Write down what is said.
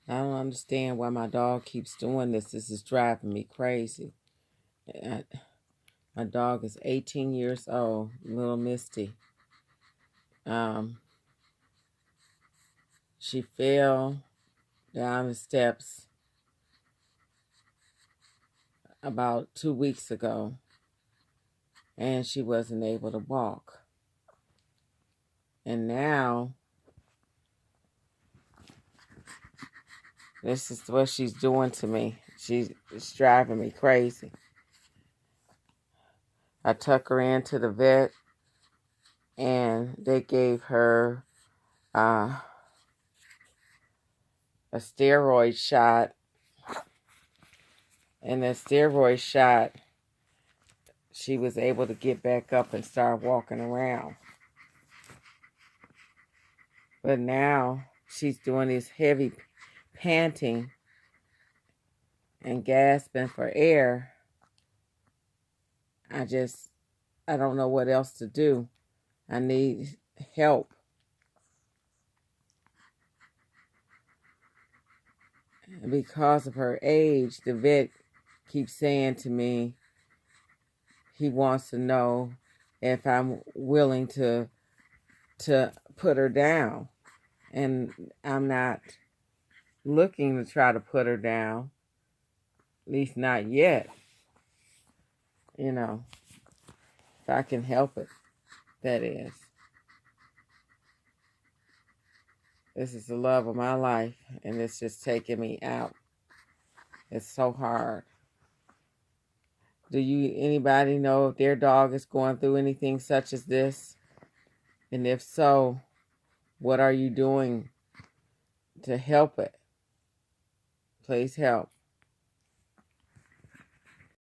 I don't understand why my dog keeps doing this. This is driving me crazy. My dog is 18 years old, little Misty. Um, she fell down the steps about 2 weeks ago, and she wasn't able to walk. And now, this is what she's doing to me. She's driving me crazy. I took her into the vet, and they gave her a steroid shot. And the steroid shot, she was able to get back up and start walking around. But now she's doing this heavy panting and gasping for air. I don't know what else to do. I need help. And because of her age, the vet keeps saying to me he wants to know if I'm willing to put her down. And I'm not looking to try to put her down, at least not yet. If I can help it, that is. This is the love of my life, and it's just taking me out. It's so hard. Do anybody know if their dog is going through anything such as this? And if so, what are you doing to help it? Please help.